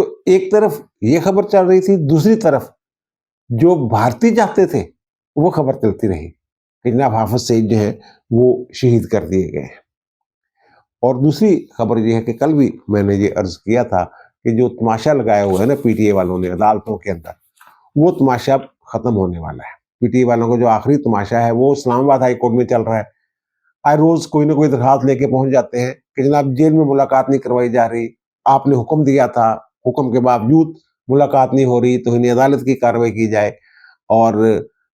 تو ایک طرف یہ خبر چل رہی تھی، دوسری طرف جو بھارتی چاہتے تھے وہ خبر چلتی رہی کہ جناب حافظ سعید جو ہے وہ شہید کر دیے گئے ہیں۔ اور دوسری خبر یہ ہے کہ کل بھی میں نے یہ عرض کیا تھا کہ جو تماشا لگایا ہوا ہے نا پی ٹی اے والوں نے عدالتوں کے اندر، وہ تماشا ختم ہونے والا ہے۔ پی ٹی اے والوں کا جو آخری تماشا ہے وہ اسلام آباد ہائی کورٹ میں چل رہا ہے۔ ہر روز کوئی نہ کوئی درخواست لے کے پہنچ جاتے ہیں کہ جناب جیل میں ملاقات نہیں کروائی جا رہی، آپ نے حکم دیا تھا، حکم کے باوجود ملاقات نہیں ہو رہی تو انہیں عدالت کی کارروائی کی جائے۔ اور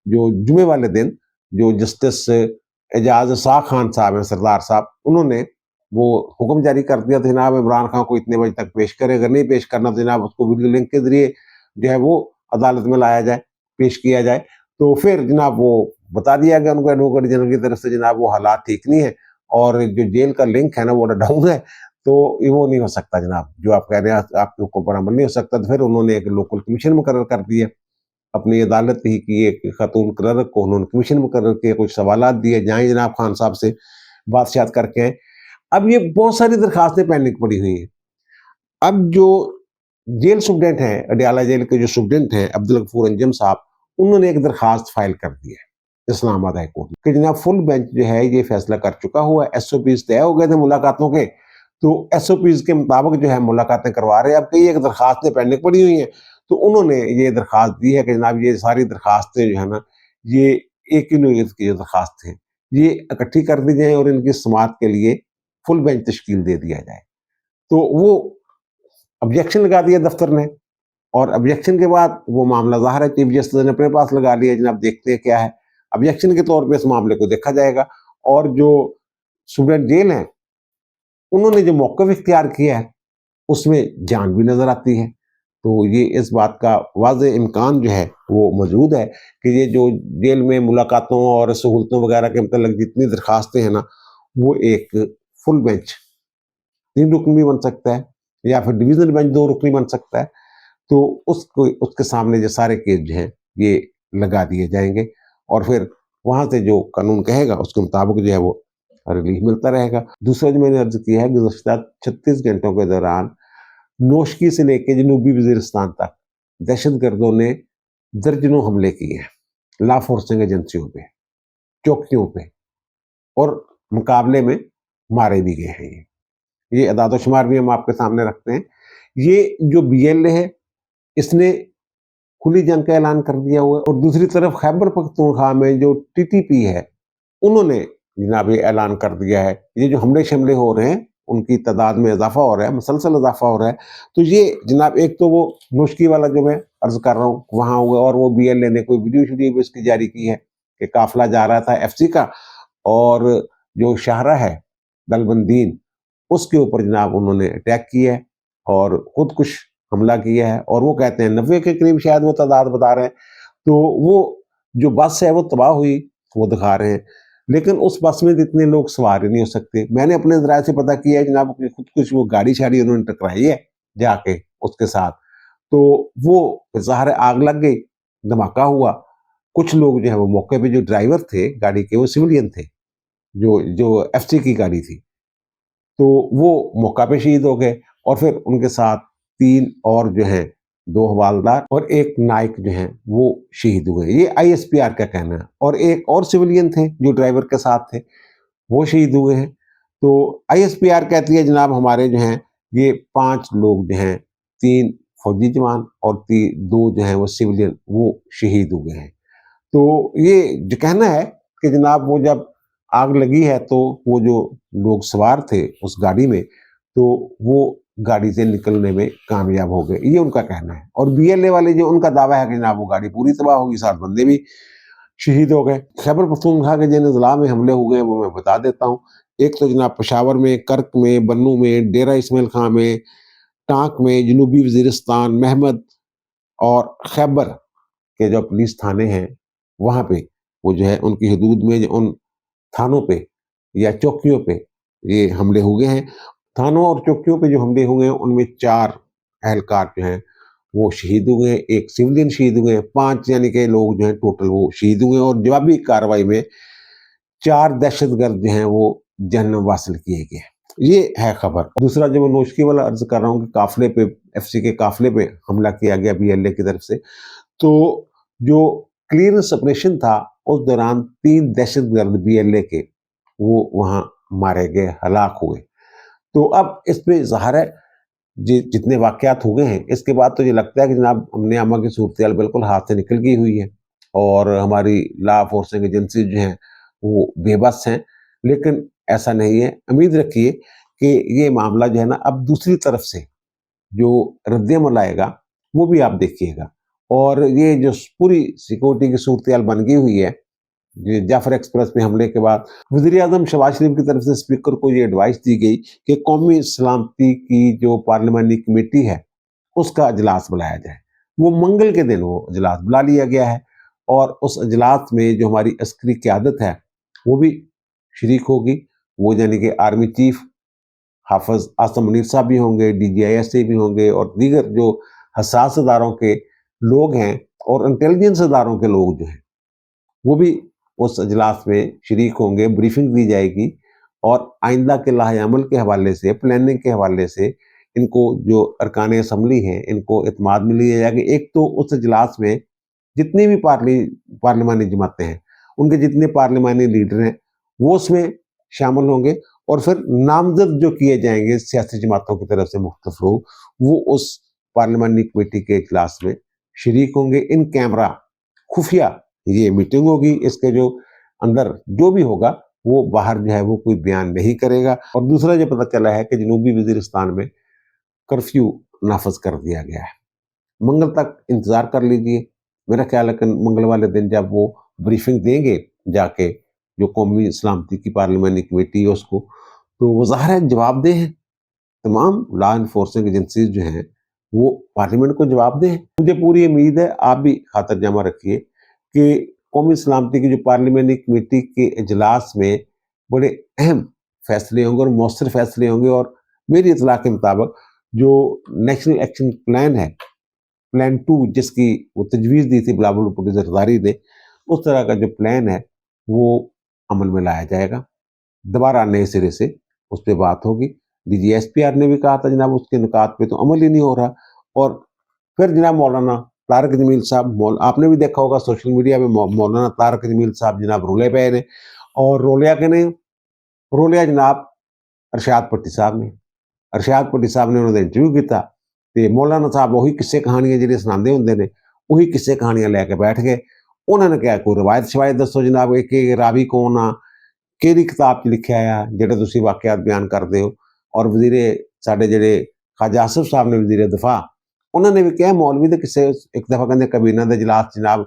جو جمعے والے دن جو جسٹس اعجاز ساق خان صاحب ہیں، سردار صاحب، انہوں نے وہ حکم جاری کر دیا تھا جناب عمران خان کو اتنے بجے تک پیش کرے، اگر نہیں پیش کرنا تو جناب اس کو ویڈیو لنک کے ذریعے جو ہے وہ عدالت میں لایا جائے، پیش کیا جائے۔ تو پھر جناب وہ بتا دیا گیا ان کو ایڈوکیٹ جنرل کی طرف سے جناب وہ حالات ٹھیک نہیں ہے اور جو جیل کا لنک ہے نا وہ ڈاؤن ہے، تو وہ نہیں ہو سکتا جناب، جو آپ کہہ رہے ہیں آپ کے حکم پر عمل نہیں ہو سکتا۔ تو پھر انہوں نے ایک لوکل کمیشن مقرر کر دیا، اپنی عدالت ہی کی ایک خاتون کلرک کو انہوں نے کمیشن مقرر کیا، کچھ سوالات دیے، جائیں جناب خان صاحب سے بات کر کے آئیں۔ اب یہ بہت ساری درخواستیں پینڈنگ پڑی ہوئی ہیں۔ اب جو جیل سپرڈنٹ ہیں، اڈیالہ جیل کے جو سپرڈنٹ ہیں عبدالغفور انجم صاحب، انہوں نے ایک درخواست فائل کر دی ہے اسلام آباد ہائی کورٹ میں کہ جناب فل بینچ جو ہے یہ فیصلہ کر چکا ہوا ہے، ایس او پیز طے ہو گئے تھے ملاقاتوں کے، تو ایس او پیز کے مطابق جو ہے ملاقاتیں کروا رہے ہیں۔ اب کئی ایک درخواستیں پینڈنگ پڑی ہوئی ہیں، تو انہوں نے یہ درخواست دی ہے کہ جناب یہ ساری درخواستیں جو ہے نا یہ ایک ہی نوعیت کی جو درخواستیں ہیں یہ اکٹھی کر دی جائیں اور ان کی سماعت کے لیے فل بینچ تشکیل دے دیا جائے۔ تو وہ آبجیکشن لگا دیا دفتر نے، اور آبجیکشن کے بعد وہ معاملہ ظاہر ہے چیف جسٹس نے اپنے پاس لگا لیا، جناب دیکھتے ہیں کیا ہے۔ آبجیکشن کے طور پہ اس معاملے کو دیکھا جائے گا، اور جو سپرڈنٹ جیل ہیں انہوں نے جو موقف اختیار کیا ہے اس میں جان بھی نظر آتی ہے۔ تو یہ اس بات کا واضح امکان جو ہے وہ موجود ہے کہ یہ جو جیل میں ملاقاتوں اور سہولتوں وغیرہ کے متعلق جتنی درخواستیں ہیں نا وہ ایک فل بینچ 3 رکنی بھی بن سکتا ہے، یا پھر ڈویژن بینچ 2 رکنی بن سکتا ہے۔ تو اس کے سامنے جو سارے کیس جو ہیں یہ لگا دیے جائیں گے، اور پھر وہاں سے جو قانون کہے گا اس کے مطابق جو ہے وہ ریلیف ملتا رہے گا۔ دوسرا جو میں نے عرض کیا ہے گزشتہ 36 گھنٹوں کے دوران نوشکی سے لے کے جنوبی وزیرستان تک دہشت گردوں نے درجنوں حملے کیے ہیں، لا فورسنگ ایجنسیوں پہ، چوکیوں پہ، اور مقابلے میں مارے بھی گئے ہیں۔ یہ اعداد و شمار بھی ہم آپ کے سامنے رکھتے ہیں۔ یہ جو بی ایل اے ہے اس نے کھلی جنگ کا اعلان کر دیا ہوا ہے، اور دوسری طرف خیبر پختونخوا میں جو ٹی ٹی پی ہے انہوں نے جناب یہ اعلان کر دیا ہے یہ جو حملے شملے ہو رہے ہیں ان کی تعداد میں اضافہ ہو رہا ہے، مسلسل اضافہ ہو رہا ہے۔ تو یہ جناب ایک تو وہ نوشکی والا جو میں عرض کر رہا ہوں وہاں ہوا، اور وہ بی ایل اے نے کوئی ویڈیو بھی اس کی جاری کی ہے کہ قافلہ جا رہا تھا ایف سی کا، اور جو شاہراہ ہے دلبندین اس کے اوپر جناب انہوں نے اٹیک کیا ہے اور خود کش حملہ کیا ہے، اور وہ کہتے ہیں 90 کے قریب شاید وہ تعداد بتا رہے ہیں۔ تو وہ جو بس ہے وہ تباہ ہوئی وہ دکھا رہے ہیں، لیکن اس بس میں اتنے لوگ سوار ہی نہیں ہو سکتے۔ میں نے اپنے ذرائع سے پتہ کیا ہے جناب خود کچھ وہ گاڑی شاڑی انہوں نے ٹکرائی ہے جا کے اس کے ساتھ، تو وہ ظاہر آگ لگ گئی، دھماکہ ہوا۔ کچھ لوگ جو ہے وہ موقع پہ جو ڈرائیور تھے گاڑی کے وہ سویلین تھے، جو ایف سی کی گاڑی تھی، تو وہ موقع پہ شہید ہو گئے، اور پھر ان کے ساتھ 3 اور جو ہیں 2 حوالدار اور 1 نائک جو ہیں وہ شہید ہوئے، یہ آئی ایس پی آر کا کہنا ہے۔ اور ایک اور سویلین تھے جو ڈرائیور کے ساتھ تھے وہ شہید ہوئے ہیں۔ تو آئی ایس پی آر کہتی ہے جناب ہمارے جو ہیں یہ 5 لوگ جو ہیں، 3 فوجی جوان اور 2 جو ہیں وہ سویلین وہ شہید ہوئے ہیں۔ تو یہ جو کہنا ہے کہ جناب وہ جب آگ لگی ہے تو وہ جو لوگ سوار تھے اس گاڑی میں تو وہ گاڑی سے نکلنے میں کامیاب ہو گئے، یہ ان کا کہنا ہے۔ اور بی ایل اے والے جو ان کا دعویٰ ہے کہ جناب وہ گاڑی پوری تباہ ہوگی، 60 بندے بھی شہید ہو گئے۔ خیبر پختونخوا کے جن اضلاع میں حملے ہوئے ہیں وہ میں بتا دیتا ہوں۔ ایک تو جناب پشاور میں، کرک میں، بنوں میں، ڈیرہ اسماعیل خان میں، ٹانک میں، جنوبی وزیرستان، محمد اور خیبر کے جو پولیس تھانے ہیں وہاں پہ وہ جو ہے ان کی حدود میں ان تھانوں پہ یا چوکیوں پہ یہ حملے ہوئے ہیں۔ تھانوں اور چوکیوں پہ جو حملے ہوئے ہیں ان میں 4 اہلکار جو ہیں وہ شہید ہوئے ہیں، 1 سویلین شہید ہوئے ہیں، 5 یعنی کہ لوگ جو ہیں ٹوٹل وہ شہید ہوئے ہیں، اور جوابی کارروائی میں 4 دہشت گرد جو ہیں وہ جہنم واصل کیے گئے۔ یہ ہے خبر۔ دوسرا جو میں نوشکی والا عرض کر رہا ہوں کہ قافلے پہ FCK کے قافلے پہ حملہ کیا گیا BLA کی طرف سے، تو جو کلیئرنس آپریشن تھا اس دوران 3 دہشت گرد BLA کے وہ وہاں مارے گئے، ہلاک ہوئے۔ تو اب اس پہ ظاہر ہے جتنے واقعات ہو گئے ہیں اس کے بعد تو یہ لگتا ہے کہ جناب امن عامہ کی صورتحال بالکل ہاتھ سے نکل گئی ہوئی ہے اور ہماری لا فورسنگ ایجنسی جو ہیں وہ بے بس ہیں، لیکن ایسا نہیں ہے۔ امید رکھیے کہ یہ معاملہ جو ہے نا اب دوسری طرف سے جو رد عمل آئے گا وہ بھی آپ دیکھیے گا، اور یہ جو پوری سیکورٹی کی صورتحال بن گئی ہوئی ہے جعفر ایکسپریس میں حملے کے بعد، وزیر اعظم شہباز شریف کی طرف سے اسپیکر کو یہ ایڈوائس دی گئی کہ قومی سلامتی کی جو پارلیمانی کمیٹی ہے اس کا اجلاس بلایا جائے۔ وہ منگل کے دن وہ اجلاس بلا لیا گیا ہے، اور اس اجلاس میں جو ہماری عسکری قیادت ہے وہ بھی شریک ہوگی، وہ یعنی کہ آرمی چیف حافظ عاصم منیر صاحب بھی ہوں گے، DGIS بھی ہوں گے، اور دیگر جو حساس اداروں کے لوگ ہیں اور انٹیلیجنس اداروں کے لوگ جو ہیں وہ بھی اس اجلاس میں شریک ہوں گے۔ بریفنگ دی جائے گی اور آئندہ کے لاہ عمل کے حوالے سے، پلاننگ کے حوالے سے ان کو جو ارکان اسمبلی ہیں ان کو اعتماد میں لیا جائے گا۔ ایک تو اس اجلاس میں جتنی بھی پارلیمانی جماعتیں ہیں ان کے جتنے پارلیمانی لیڈر ہیں وہ اس میں شامل ہوں گے، اور پھر نامزد جو کیے جائیں گے سیاسی جماعتوں کی طرف سے مختلف لوگ وہ اس پارلیمانی کمیٹی کے اجلاس میں شریک ہوں گے۔ ان کیمرہ خفیہ یہ میٹنگ ہوگی، اس کے جو اندر جو بھی ہوگا وہ باہر جو ہے وہ کوئی بیان نہیں کرے گا۔ اور دوسرا جو پتہ چلا ہے کہ جنوبی وزیرستان میں کرفیو نافذ کر دیا گیا ہے۔ منگل تک انتظار کر لیجئے، میرا خیال ہے کہ منگل والے دن جب وہ بریفنگ دیں گے جا کے جو قومی سلامتی کی پارلیمانی کمیٹی ہے اس کو، تو وہ ظاہر ہے جواب دہ ہیں۔ تمام لا انفورسنگ ایجنسیز جو ہیں وہ پارلیمنٹ کو جواب دہ ہیں۔ مجھے پوری امید ہے، آپ بھی خاطر جمع رکھیے کہ قومی سلامتی کی جو پارلیمانی کمیٹی کے اجلاس میں بڑے اہم فیصلے ہوں گے اور مؤثر فیصلے ہوں گے، اور میری اطلاع کے مطابق جو نیشنل ایکشن پلان ہے، پلان 2 جس کی وہ تجویز دی تھی بلاول بھٹو زرداری نے، اس طرح کا جو پلان ہے وہ عمل میں لایا جائے گا۔ دوبارہ نئے سرے سے اس پہ بات ہوگی۔ DGSPR نے بھی کہا تھا جناب اس کے نکات پہ تو عمل ہی نہیں ہو رہا، اور پھر جناب مولانا طارق جمیل صاحب، آپ نے بھی دیکھا ہوگا سوشل میڈیا میں مولانا طارق جمیل صاحب جناب رولے پہ نے، اور رولیا کے نہیں، رولیا جناب ارشاد پٹی صاحب نے انہوں نے انٹرویو کیتا تے مولانا صاحب وہی قصے کہانیاں جڑے سناندے ہوندے نے وہی قصے کہانیاں لے کے بیٹھ گئے۔ انہوں نے کہا کوئی روایت شوایت دسو جناب کہ راوی کون آ، کیڑی کتاب چ لکھیا ہے جڑے تسی واقعات بیان کردے ہو۔ اور وزیر ساڈے جڑے خواجہ آصف صاحب نے وزیر دفاع، انہوں نے بھی کہا مولوی دے قصے ایک دفعہ کہندے کابینہ دے اجلاس جناب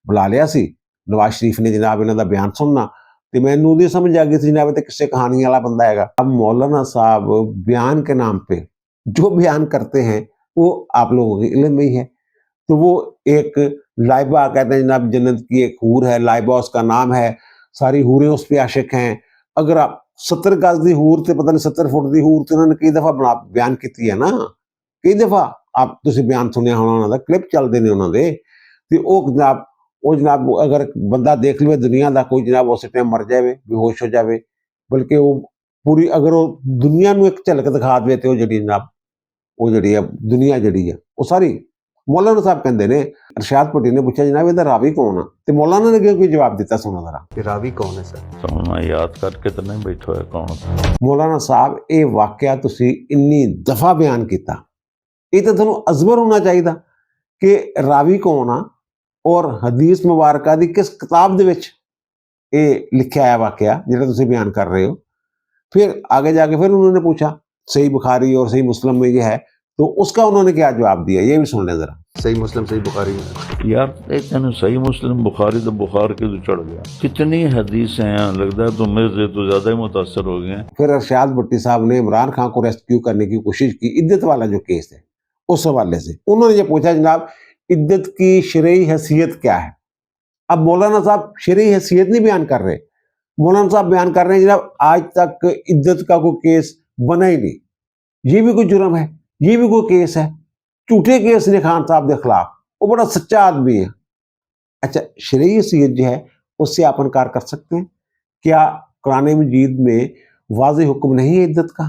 بلا لیا سی نواز شریف نے جناب انہاں دا بیان سننا، تے مینوں نہیں سمجھ آ گئی سی جناب تے قصے کہانی والا بندہ ہے گا۔ اب مولانا صاحب بیان کے نام پہ جو بیان کرتے ہیں وہ آپ لوگوں کے علم میں ہی ہے۔ تو وہ ایک لائبہ کہتے ہیں جناب جنت کی ایک حور ہے، لائبہ اس کا نام ہے، ساری حوریں اس پہ عاشق ہیں۔ اگر آپ 70 گز دی حور تے پتہ نہیں 70 فٹ دی حور تے انہوں نے کئی دفعہ بیان کیتی ہے نا، کئی دفعہ آپ تسی بیان سنیا ہونا انہوں دا، کلپ چلدے نے انہوں دے، تے وہ جناب اگر بندہ دیکھ لے دنیا دا کوئی جناب اس ٹائم مر جائے بے ہوش ہو جائے، بلکہ وہ پوری اگر وہ دنیا نو ایک جھلک دکھا دے تے وہ جڑی جناب وہ جڑی ہے دنیا جڑی ہے وہ ساری مولانا صاحب کہندے نے۔ ارشاد پٹی نے پوچھا جناب یہ راوی کون ہے، تے مولانا نے کوئی جواب دیتا، سنا ذرا کہ راوی کون ہے سر؟ سننا یاد کر کے تو نہیں بیٹھا ہے کون۔ مولانا صاحب اے واقعہ تسی انی دفعہ بیان کیتا، یہ تو تھانوں ازبر ہونا چاہیے کہ راوی کون آ اور حدیث مبارکہ دی کس کتاب دے وچ اے لکھیا ہے واقعہ جڑا تسی بیان کر رہے ہو۔ پھر آگے جا کے پھر انہوں نے پوچھا صحیح بخاری اور صحیح مسلم میں یہ ہے، تو اس کا انہوں نے کیا جواب دیا یہ بھی سن لیں ذرا۔ صحیح مسلم صحیح بخاری میں یار ایک صحیح مسلم بخاری تو بخار کے تو چڑھ گیا، کتنی حدیثیں ہیں، لگتا ہے تو میرے سے تو زیادہ ہی متاثر ہو گئے ہیں۔ پھر ارشاد بھٹی صاحب نے عمران خان کو ریسکیو کرنے کی کوشش کی، عدت والا جو کیس ہے اس حوالے سے انہوں نے یہ پوچھا جناب عدت کی شرعی حیثیت کیا ہے۔ اب مولانا صاحب شرعی حیثیت نہیں بیان کر رہے، مولانا صاحب بیان کر رہے ہیں جناب آج تک عدت کا کوئی کیس بنا ہی نہیں، یہ بھی کوئی جرم ہے، یہ بھی کوئی کیس ہے، جھوٹے کیس نے خان صاحب کے خلاف، وہ بڑا سچا آدمی ہے۔ اچھا شرعی حیثیت جو ہے اس سے آپ انکار کر سکتے ہیں؟ کیا قرآن مجید میں واضح حکم نہیں ہے عدت کا؟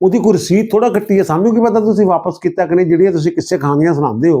ਉਹਦੀ ਕੋਈ ਰਸੀਦ ਥੋੜਾ ਕੱਟੀ ਹੈ, ਸਾਨੂੰ ਕੀ ਪਤਾ ਤੁਸੀਂ ਵਾਪਸ ਕੀਤਾ ਕਿ ਨਹੀਂ। ਜਿਹੜੀਆਂ ਤੁਸੀਂ ਕਿੱਸੇ ਕਹਾਣੀਆਂ ਸੁਣਾਉਂਦੇ ਹੋ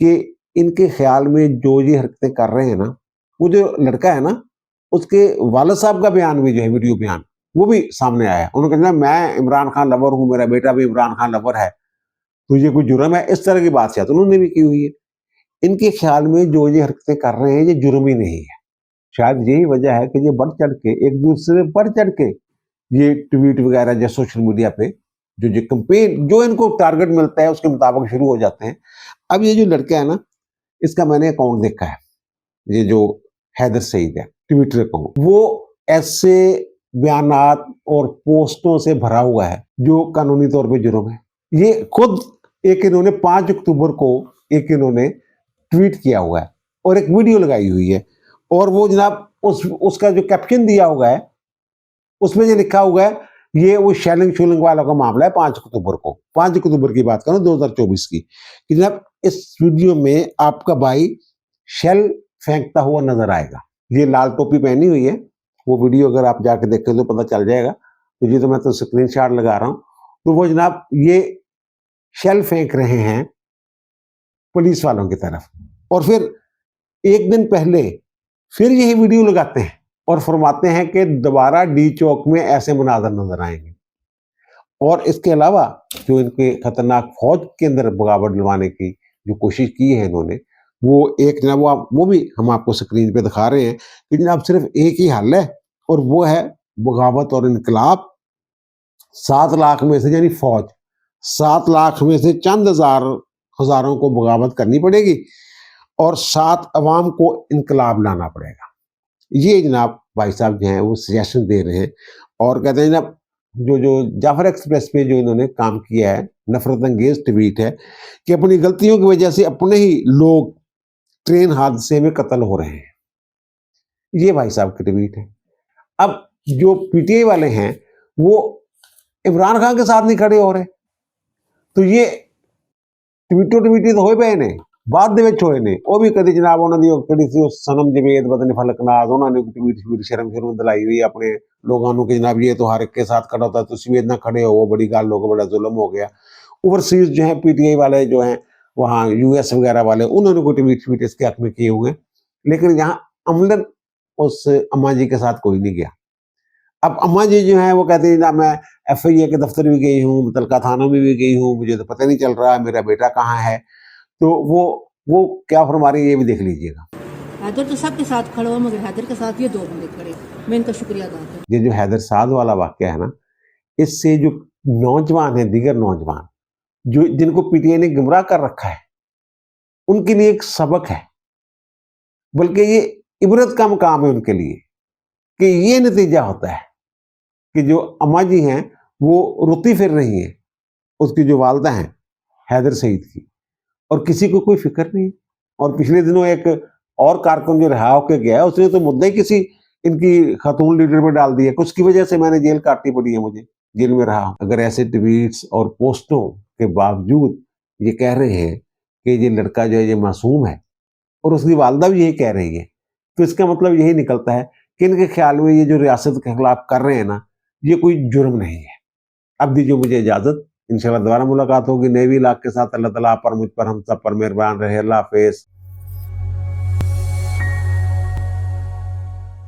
کہ ان کے خیال میں جو یہ حرکتیں کر رہے ہیں نا، وہ جو لڑکا ہے نا اس کے والد صاحب کا بیان بھی جو ہے ویڈیو بیان وہ بھی سامنے آیا ہے. انہوں نے کہا میں عمران خان لور ہوں، میرا بیٹا بھی عمران خان لور ہے، تو یہ کوئی جرم ہے؟ اس طرح کی بات شاید انہوں نے بھی کی ہوئی ہے. ان کے خیال میں جو یہ حرکتیں کر رہے ہیں یہ جرم ہی نہیں ہے. شاید یہی وجہ ہے کہ یہ بڑھ چڑھ کے ایک دوسرے سے بڑھ چڑھ کے یہ ٹویٹ وغیرہ جو سوشل میڈیا پہ جو کمپین جو ان کو ٹارگٹ ملتا ہے اس کے مطابق شروع ہو جاتے ہیں. اب یہ جو لڑکا ہے نا اس کا میں نے اکاؤنٹ دیکھا ہے، یہ جو حیدر سعید ہے ٹویٹر اکاؤنٹ، وہ ایسے بیانات اور پوسٹوں سے بھرا ہوا ہے جو قانونی طور پہ جرم ہے. یہ خود ایک انہوں نے 5 اکتوبر کو ایک انہوں نے ٹویٹ کیا ہوا ہے اور ایک ویڈیو لگائی ہوئی ہے، اور وہ جناب اس کا جو کیپشن دیا ہوا ہے اس میں یہ لکھا ہوا ہے یہ وہ شیلنگ شولنگ والوں کا معاملہ ہے 5 اکتوبر کو، 5 اکتوبر کی بات کروں 2024 کی، کہ جناب اس ویڈیو میں آپ کا بھائی شیل پھینکتا ہوا نظر آئے گا. یہ لال ٹوپی پہنی ہوئی ہے، وہ ویڈیو اگر آپ جا کے دیکھیں تو پتہ چل جائے گا. تو یہ تو میں تو اسکرین شاٹ لگا رہا ہوں، تو وہ جناب یہ شیل پھینک رہے ہیں پولیس والوں کی طرف، اور پھر ایک دن پہلے پھر یہی ویڈیو لگاتے ہیں اور فرماتے ہیں کہ دوبارہ ڈی چوک میں ایسے مناظر نظر آئیں گے. اور اس کے علاوہ جو ان کے خطرناک فوج کے اندر بغاوت ڈلوانے کی جو کوشش کی ہے انہوں نے، وہ ایک جناب وہ بھی ہم آپ کو سکرین پہ دکھا رہے ہیں کہ جناب صرف ایک ہی حل ہے اور وہ ہے بغاوت اور انقلاب. 7 لاکھ میں سے یعنی فوج 7 لاکھ میں سے چند ہزاروں کو بغاوت کرنی پڑے گی اور 7 عوام کو انقلاب لانا پڑے گا. یہ جناب بھائی صاحب جو ہیں وہ سجیشن دے رہے ہیں اور کہتے ہیں جناب جو جعفر ایکسپریس پہ جو انہوں نے کام کیا ہے نفرت انگیز ٹویٹ ہے کہ اپنی غلطیوں کی وجہ سے اپنے ہی لوگ ٹرین حادثے میں قتل ہو رہے ہیں. یہ بھائی صاحب کی ٹویٹ ہے. اب جو پی ٹی آئی والے ہیں وہ عمران خان کے ساتھ نہیں کھڑے ہو رہے، تو یہ ٹویٹی تو ہوئے پے نے بعد دے وچ ہوئے نے. وہ بھی کدی جناب انہوں نے کہڑی سی سنم جوید بدن فلک ناز انہوں نے ٹویٹ شرم دلائی ہوئی اپنے لوگوں کہ جناب یہ تو ہر ایک کے ساتھ کھڑا ہوتا ہے، تو سوید نہ کھڑے ہو، بڑی گل ہو، بڑا ظلم ہو گیا. اوورسیز جو ہیں پی ٹی آئی والے جو ہیں وہاں یو ایس وغیرہ والے انہوں نے کوئی ٹویٹ اس کے حق میں کیے ہوئے، لیکن یہاں عملاً اس اماں جی کے ساتھ کوئی نہیں گیا. اب اماں جی جو ہیں وہ کہتے ہیں میں ایف آئی اے کے دفتر بھی گئی ہوں، متعلقہ تھانوں میں بھی گئی ہوں، مجھے تو پتہ نہیں چل رہا میرا بیٹا کہاں ہے. تو وہ کیا فرما رہی ہے یہ بھی دیکھ لیجئے گا. حیدر تو سب کے ساتھ کھڑا ہو مگر حیدر کے ساتھ یہ 2 بندے کھڑے، میں ان کا شکریہ ادا کروں. یہ جو حیدر سعد والا واقعہ ہے نا، اس سے جو نوجوان ہیں دیگر نوجوان جن کو پی ٹی آئی نے گمراہ کر رکھا ہے ان کے لیے ایک سبق ہے، بلکہ یہ عبرت کا مقام ہے ان کے لیے کہ یہ نتیجہ ہوتا ہے کہ جو اماں جی ہیں وہ روتی پھر رہی ہیں، اس کی جو والدہ ہیں حیدر سعید کی، اور کسی کو کوئی فکر نہیں. اور پچھلے دنوں ایک اور کارکن جو رہا ہو کے گیا اس نے تو مدعا ہی کسی ان کی خاتون لیڈر میں ڈال دیا، کچھ کی وجہ سے میں نے جیل کاٹنی پڑی ہے، مجھے جیل میں رہا ہوں. اگر ایسے ٹویٹس اور پوسٹوں کے باوجود یہ کہہ رہے ہیں کہ یہ لڑکا جو ہے یہ معصوم ہے اور اس کی والدہ بھی یہی کہہ رہی ہے، تو اس کا مطلب یہی نکلتا ہے کہ ان کے خیال میں یہ جو ریاست کے خلاف کر رہے ہیں نا یہ کوئی جرم نہیں ہے. اب دیجیے مجھے اجازت، انشاءاللہ دوبارہ ملاقات ہوگی نئے وی لاگ کے ساتھ. اللہ تعالیٰ آپ پر، مجھ پر، ہم سب پر مہربان رہے. اللہ حافظ.